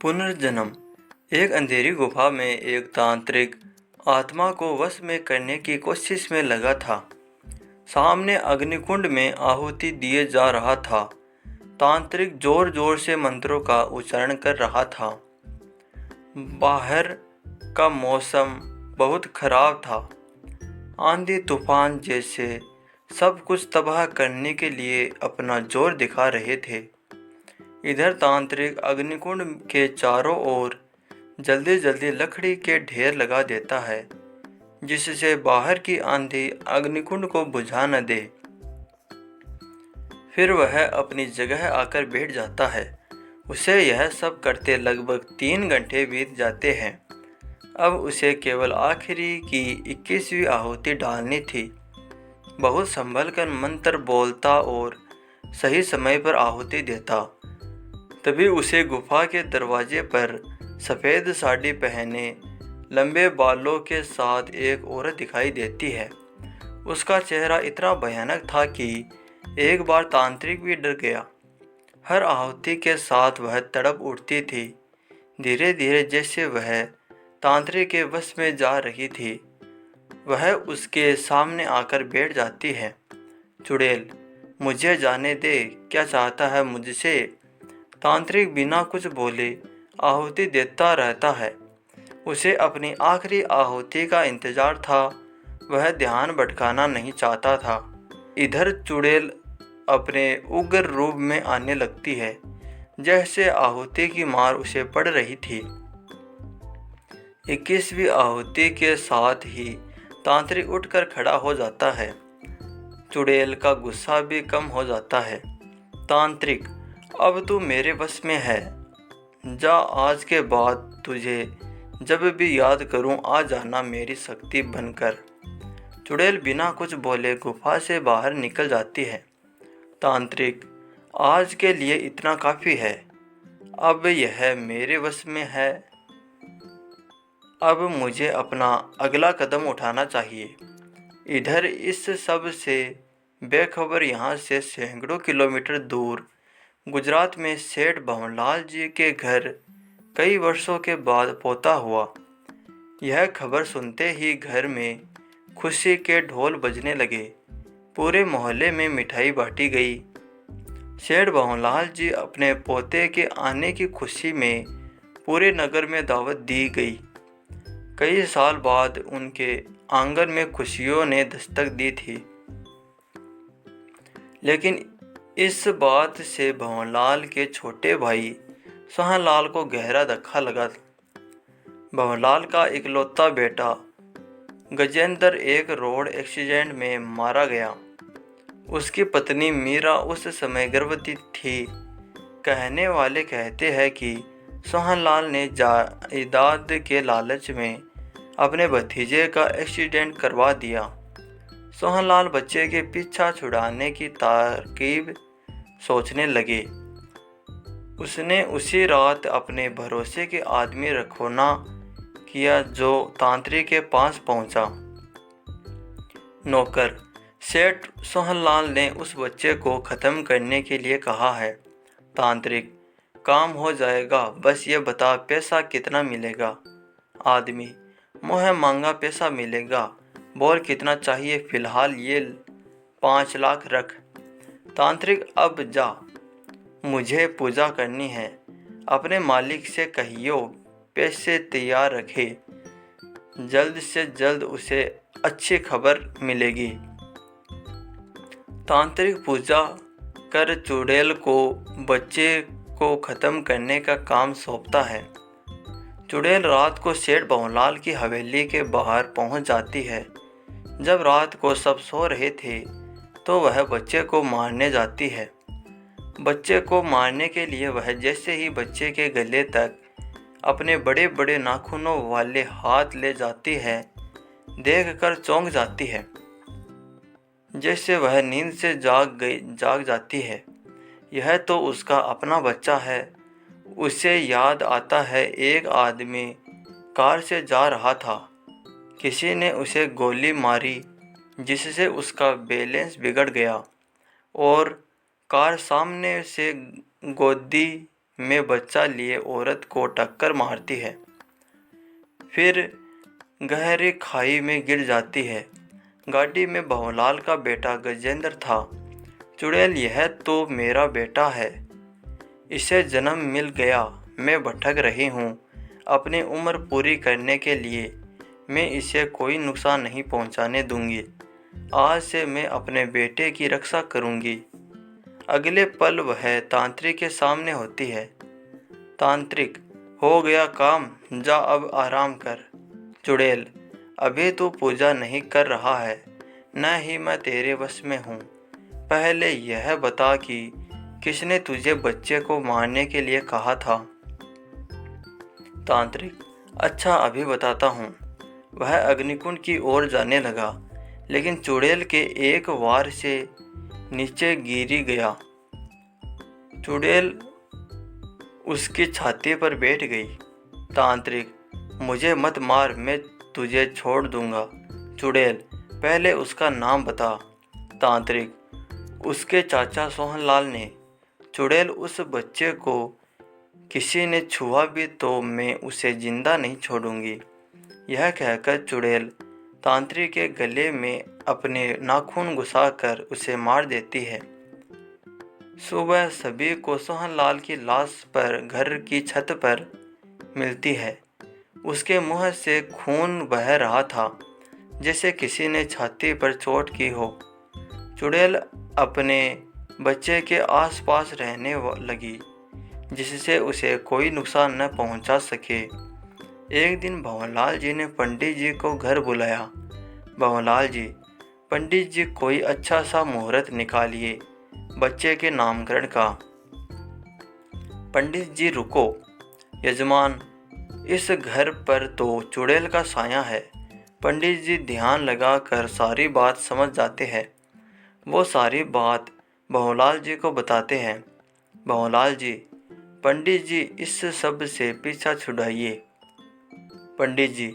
पुनर्जन्म। एक अंधेरी गुफा में एक तांत्रिक आत्मा को वश में करने की कोशिश में लगा था। सामने अग्निकुंड में आहुति दिए जा रहा था। तांत्रिक जोर जोर से मंत्रों का उच्चारण कर रहा था। बाहर का मौसम बहुत खराब था। आंधी तूफान जैसे सब कुछ तबाह करने के लिए अपना जोर दिखा रहे थे। इधर तांत्रिक अग्निकुंड के चारों ओर जल्दी जल्दी लकड़ी के ढेर लगा देता है, जिससे बाहर की आंधी अग्निकुंड को बुझा न दे। फिर वह अपनी जगह आकर बैठ जाता है। उसे यह सब करते लगभग 3 घंटे बीत जाते हैं। अब उसे केवल आखिरी की 21वीं आहुति डालनी थी। बहुत संभल कर मंत्र बोलता और सही समय पर आहुति देता। तभी उसे गुफा के दरवाजे पर सफ़ेद साड़ी पहने लंबे बालों के साथ एक औरत दिखाई देती है। उसका चेहरा इतना भयानक था कि एक बार तांत्रिक भी डर गया। हर आहुति के साथ वह तड़प उठती थी। धीरे धीरे जैसे वह तांत्रिक के वश में जा रही थी, वह उसके सामने आकर बैठ जाती है। चुड़ैल, मुझे जाने दे, क्या चाहता है मुझसे? तांत्रिक बिना कुछ बोले आहुति देता रहता है। उसे अपनी आखिरी आहुति का इंतजार था। वह ध्यान भटकाना नहीं चाहता था। इधर चुड़ैल अपने उग्र रूप में आने लगती है। जैसे आहुति की मार उसे पड़ रही थी। 21वीं आहुति के साथ ही तांत्रिक उठकर खड़ा हो जाता है। चुड़ैल का गुस्सा भी कम हो जाता है। तांत्रिक, अब तू मेरे वश में है। जा, आज के बाद तुझे जब भी याद करूं आ जाना मेरी शक्ति बनकर। चुड़ैल बिना कुछ बोले गुफा से बाहर निकल जाती है। तांत्रिक, आज के लिए इतना काफ़ी है। अब यह मेरे वश में है। अब मुझे अपना अगला कदम उठाना चाहिए। इधर इस सब से बेखबर यहाँ से सैकड़ों किलोमीटर दूर गुजरात में सेठ भंवरलाल जी के घर कई वर्षों के बाद पोता हुआ। यह खबर सुनते ही घर में खुशी के ढोल बजने लगे। पूरे मोहल्ले में मिठाई बांटी गई। सेठ भंवरलाल जी अपने पोते के आने की खुशी में पूरे नगर में दावत दी गई। कई साल बाद उनके आंगन में खुशियों ने दस्तक दी थी। लेकिन इस बात से भंवरलाल के छोटे भाई सोहनलाल को गहरा धक्का लगा। भंवरलाल का इकलौता बेटा गजेंद्र एक रोड एक्सीडेंट में मारा गया। उसकी पत्नी मीरा उस समय गर्भवती थी। कहने वाले कहते हैं कि सोहनलाल ने जायदाद के लालच में अपने भतीजे का एक्सीडेंट करवा दिया। सोहनलाल बच्चे के पीछा छुड़ाने की तरकीब सोचने लगे। उसने उसी रात अपने भरोसे के आदमी रखवाना किया जो तांत्रिक के पास पहुंचा। नौकर, सेठ सोहनलाल ने उस बच्चे को ख़त्म करने के लिए कहा है। तांत्रिक, काम हो जाएगा, बस ये बता पैसा कितना मिलेगा? आदमी, मुँह मांगा पैसा मिलेगा, बोल कितना चाहिए? फिलहाल ये 5 लाख रख। तांत्रिक, अब जा, मुझे पूजा करनी है। अपने मालिक से कहियो पैसे तैयार रखे। जल्द से जल्द उसे अच्छी खबर मिलेगी। तांत्रिक पूजा कर चुड़ैल को बच्चे को ख़त्म करने का काम सौंपता है। चुड़ैल रात को सेठ भंवरलाल की हवेली के बाहर पहुंच जाती है। जब रात को सब सो रहे थे तो वह बच्चे को मारने जाती है। बच्चे को मारने के लिए वह जैसे ही बच्चे के गले तक अपने बड़े बड़े नाखूनों वाले हाथ ले जाती है, देखकर चौंक जाती है। जैसे वह नींद से जाग जाती है। यह तो उसका अपना बच्चा है। उसे याद आता है, एक आदमी कार से जा रहा था। किसी ने उसे गोली मारी जिससे उसका बैलेंस बिगड़ गया और कार सामने से गोदी में बच्चा लिए औरत को टक्कर मारती है, फिर गहरी खाई में गिर जाती है। गाड़ी में भंवरलाल का बेटा गजेंद्र था। चुड़ैल, यह तो मेरा बेटा है, इसे जन्म मिल गया। मैं भटक रही हूँ। अपनी उम्र पूरी करने के लिए मैं इसे कोई नुकसान नहीं पहुँचाने दूंगी। आज से मैं अपने बेटे की रक्षा करूंगी। अगले पल वह तांत्रिक के सामने होती है। तांत्रिक, हो गया काम, जा अब आराम कर। चुड़ैल, अभी तू पूजा नहीं कर रहा है, न ही मैं तेरे वश में हूँ। पहले यह बता कि किसने तुझे बच्चे को मारने के लिए कहा था। तांत्रिक, अच्छा अभी बताता हूँ। वह अग्निकुंड की ओर जाने लगा, लेकिन चुड़ैल के एक वार से नीचे गिरी गया। चुड़ैल उसकी छाती पर बैठ गई। तांत्रिक, मुझे मत मार, मैं तुझे छोड़ दूंगा। चुड़ैल, पहले उसका नाम बता। तांत्रिक, उसके चाचा सोहनलाल ने। चुड़ैल, उस बच्चे को किसी ने छुआ भी तो मैं उसे जिंदा नहीं छोड़ूंगी। यह कहकर चुड़ैल तांत्रिक के गले में अपने नाखून घुसाकर उसे मार देती है। सुबह सभी को सोहनलाल की लाश पर घर की छत पर मिलती है। उसके मुंह से खून बह रहा था, जैसे किसी ने छाती पर चोट की हो। चुड़ैल अपने बच्चे के आसपास रहने लगी, जिससे उसे कोई नुकसान न पहुंचा सके। एक दिन भंवरलाल जी ने पंडित जी को घर बुलाया। भंवरलाल जी, पंडित जी कोई अच्छा सा मुहूर्त निकालिए बच्चे के नामकरण का। पंडित जी, रुको यजमान, इस घर पर तो चुड़ैल का साया है। पंडित जी ध्यान लगाकर सारी बात समझ जाते हैं। वो सारी बात भंवरलाल जी को बताते हैं। भंवरलाल जी, पंडित जी इस सब से पीछा छुड़ाइए। पंडित जी,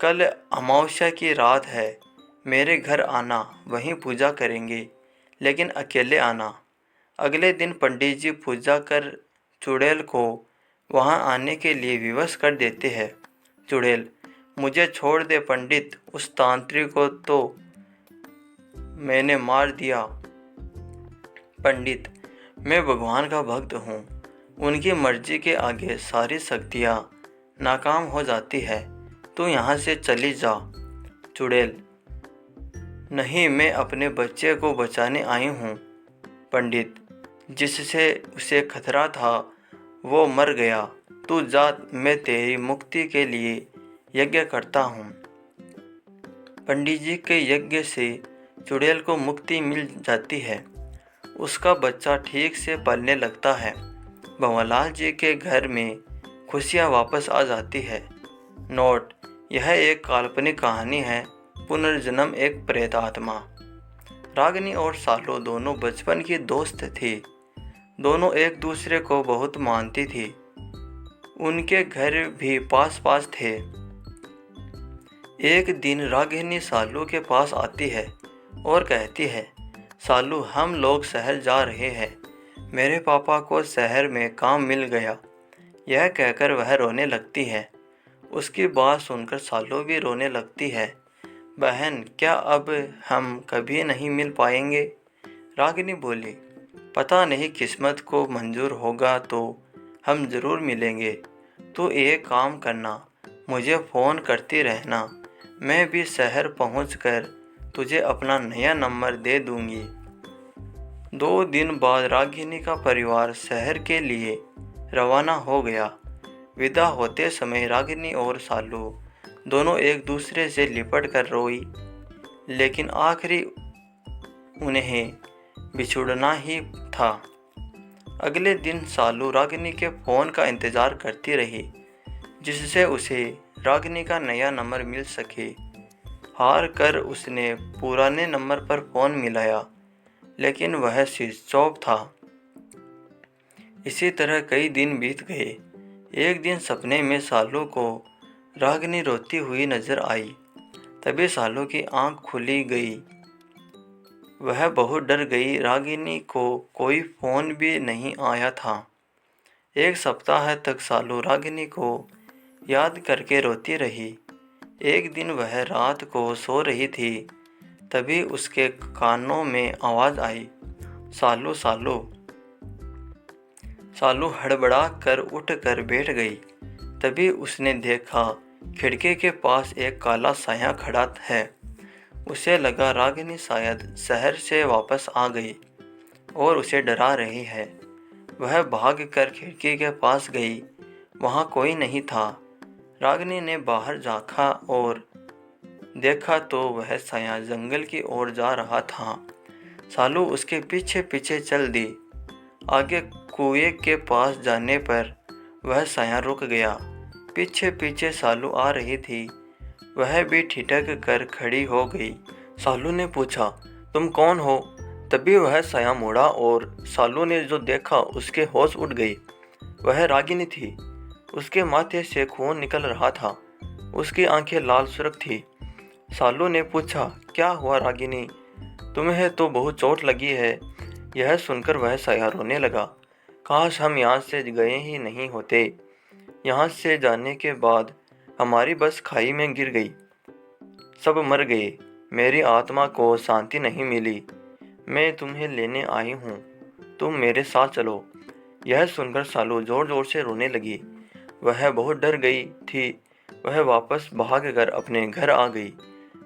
कल अमावस्या की रात है, मेरे घर आना, वहीं पूजा करेंगे, लेकिन अकेले आना। अगले दिन पंडित जी पूजा कर चुड़ैल को वहां आने के लिए विवश कर देते हैं। चुड़ैल, मुझे छोड़ दे पंडित, उस तांत्रिक को तो मैंने मार दिया। पंडित, मैं भगवान का भक्त हूँ, उनकी मर्जी के आगे सारी शक्तियाँ नाकाम हो जाती है। तू यहाँ से चली जा। चुड़ैल, नहीं, मैं अपने बच्चे को बचाने आई हूँ। पंडित, जिससे उसे खतरा था वो मर गया, तू जा, मैं तेरी मुक्ति के लिए यज्ञ करता हूँ। पंडित जी के यज्ञ से चुड़ैल को मुक्ति मिल जाती है। उसका बच्चा ठीक से पलने लगता है। भंवरलाल जी के घर में खुशियाँ वापस आ जाती है। नोट, यह एक काल्पनिक कहानी है। पुनर्जन्म एक प्रेत आत्मा। रागिनी और सालो दोनों बचपन की दोस्त थी। दोनों एक दूसरे को बहुत मानती थी। उनके घर भी पास पास थे। एक दिन रागिनी सालू के पास आती है और कहती है, सालू, हम लोग शहर जा रहे हैं। मेरे पापा को शहर में काम मिल गया। यह कहकर वह रोने लगती है। उसकी बात सुनकर सालू भी रोने लगती है। बहन, क्या अब हम कभी नहीं मिल पाएंगे? रागिनी बोली, पता नहीं, किस्मत को मंजूर होगा तो हम ज़रूर मिलेंगे। तू एक काम करना, मुझे फ़ोन करती रहना, मैं भी शहर पहुंचकर तुझे अपना नया नंबर दे दूंगी। 2 दिन बाद रागिनी का परिवार शहर के लिए रवाना हो गया। विदा होते समय रागिनी और सालू दोनों एक दूसरे से लिपट कर रोई, लेकिन आखिरी उन्हें बिछुड़ना ही था। अगले दिन सालू रागिनी के फ़ोन का इंतज़ार करती रही, जिससे उसे रागिनी का नया नंबर मिल सके। हार कर उसने पुराने नंबर पर फ़ोन मिलाया, लेकिन वह स्विच ऑफ था। इसी तरह कई दिन बीत गए। एक दिन सपने में सालू को रागिनी रोती हुई नजर आई। तभी सालू की आंख खुली गई। वह बहुत डर गई। रागिनी को कोई फ़ोन भी नहीं आया था। एक सप्ताह तक सालू रागिनी को याद करके रोती रही। एक दिन वह रात को सो रही थी, तभी उसके कानों में आवाज़ आई, सालू सालू। सालू हड़बड़ा कर उठ कर बैठ गई। तभी उसने देखा खिड़की के पास एक काला साया खड़ा है। उसे लगा रागिनी शायद शहर से वापस आ गई और उसे डरा रही है। वह भाग कर खिड़की के पास गई। वहाँ कोई नहीं था। रागिनी ने बाहर झाँका और देखा तो वह साया जंगल की ओर जा रहा था। सालू उसके पीछे पीछे चल दी। आगे कुएं के पास जाने पर वह साया रुक गया। पीछे पीछे सालू आ रही थी। वह भी ठिठक कर खड़ी हो गई। सालू ने पूछा, तुम कौन हो? तभी वह साया मुड़ा और सालू ने जो देखा उसके होश उड़ गई। वह रागिनी थी। उसके माथे से खून निकल रहा था। उसकी आंखें लाल सुर्ख थी। सालू ने पूछा, क्या हुआ रागिनी? तुम्हें तो बहुत चोट लगी है। यह सुनकर वह साया रोने लगा। काश हम यहाँ से गए ही नहीं होते। यहाँ से जाने के बाद हमारी बस खाई में गिर गई। सब मर गए। मेरी आत्मा को शांति नहीं मिली। मैं तुम्हें लेने आई हूँ। तुम मेरे साथ चलो। यह सुनकर सालू जोर जोर से रोने लगी। वह बहुत डर गई थी। वह वापस भाग कर अपने घर आ गई।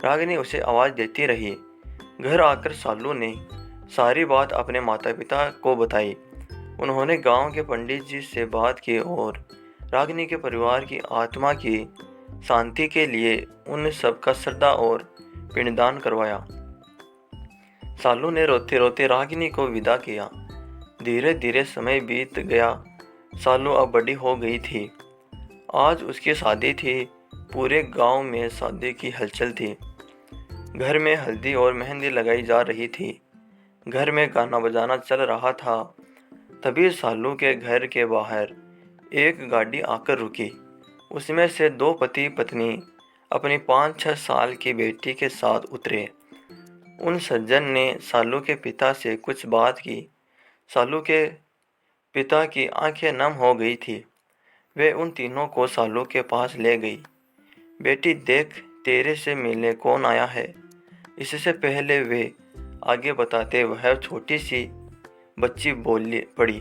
रागिनी उसे आवाज़ देती रही। घर आकर सालू ने सारी बात अपने माता पिता को बताई। उन्होंने गांव के पंडित जी से बात की और रागिनी के परिवार की आत्मा की शांति के लिए उन सबका श्रद्धा और पिंडदान करवाया। सालू ने रोते रोते रागिनी को विदा किया। धीरे धीरे समय बीत गया। सालू अब बड़ी हो गई थी। आज उसकी शादी थी। पूरे गांव में शादी की हलचल थी। घर में हल्दी और मेहंदी लगाई जा रही थी। घर में गाना बजाना चल रहा था। तभी सालू के घर के बाहर एक गाड़ी आकर रुकी। उसमें से दो पति पत्नी अपनी 5-6 साल की बेटी के साथ उतरे। उन सज्जन ने सालू के पिता से कुछ बात की। सालू के पिता की आंखें नम हो गई थी। वे उन तीनों को सालू के पास ले गई। बेटी देख, तेरे से मिलने कौन आया है। इससे पहले वे आगे बताते वह छोटी सी बच्ची बोली पड़ी,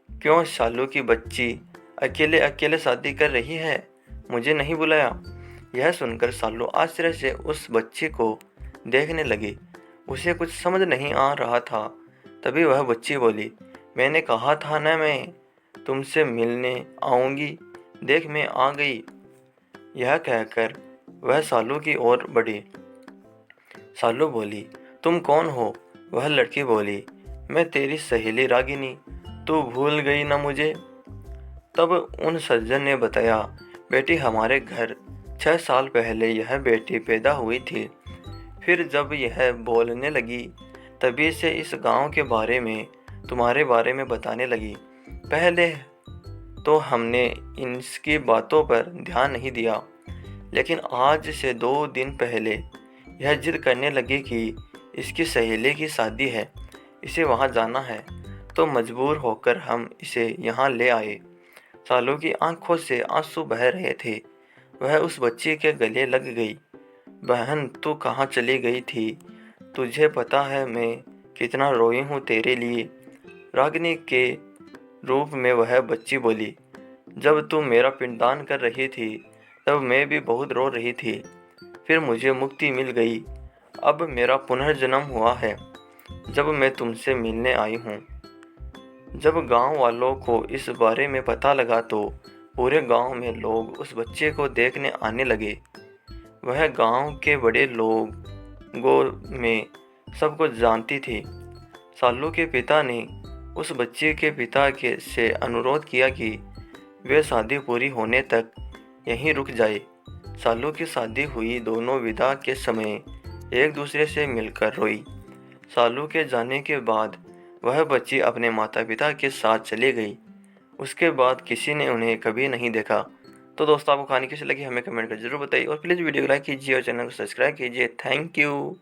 क्यों सालू की बच्ची अकेले अकेले शादी कर रही है? मुझे नहीं बुलाया। यह सुनकर सालू आश्चर्य से उस बच्ची को देखने लगी। उसे कुछ समझ नहीं आ रहा था। तभी वह बच्ची बोली, मैंने कहा था ना मैं तुमसे मिलने आऊंगी। देख मैं आ गई। यह कहकर वह सालू की ओर बढ़ी। सालू बोली, तुम कौन हो? वह लड़की बोली, मैं तेरी सहेली रागिनी। तू भूल गई ना मुझे? तब उन सज्जन ने बताया, बेटी हमारे घर 6 साल पहले यह बेटी पैदा हुई थी। फिर जब यह बोलने लगी तभी से इस गांव के बारे में तुम्हारे बारे में बताने लगी। पहले तो हमने इसकी बातों पर ध्यान नहीं दिया, लेकिन आज से 2 दिन पहले यह जिद करने लगी कि इसकी सहेली की शादी है, इसे वहाँ जाना है, तो मजबूर होकर हम इसे यहाँ ले आए। सालू की आंखों से आंसू बह रहे थे। वह उस बच्ची के गले लग गई। बहन, तू कहाँ चली गई थी? तुझे पता है मैं कितना रोई हूँ तेरे लिए। रागिनी के रूप में वह बच्ची बोली, जब तू मेरा पिंडदान कर रही थी तब मैं भी बहुत रो रही थी। फिर मुझे मुक्ति मिल गई। अब मेरा पुनर्जन्म हुआ है जब मैं तुमसे मिलने आई हूँ। जब गांव वालों को इस बारे में पता लगा तो पूरे गांव में लोग उस बच्चे को देखने आने लगे। वह गांव के बड़े लोगों में सबको जानती थी। सालू के पिता ने उस बच्चे के पिता के से अनुरोध किया कि वे शादी पूरी होने तक यहीं रुक जाए। सालू की शादी हुई। दोनों विदा के समय एक दूसरे से मिलकर रोई। सालू के जाने के बाद वह बच्ची अपने माता पिता के साथ चली गई। उसके बाद किसी ने उन्हें कभी नहीं देखा। तो दोस्तों, आपको कहानी कैसी लगी हमें कमेंट कर जरूर बताइए और प्लीज़ वीडियो को लाइक कीजिए और चैनल को सब्सक्राइब कीजिए। Thank you.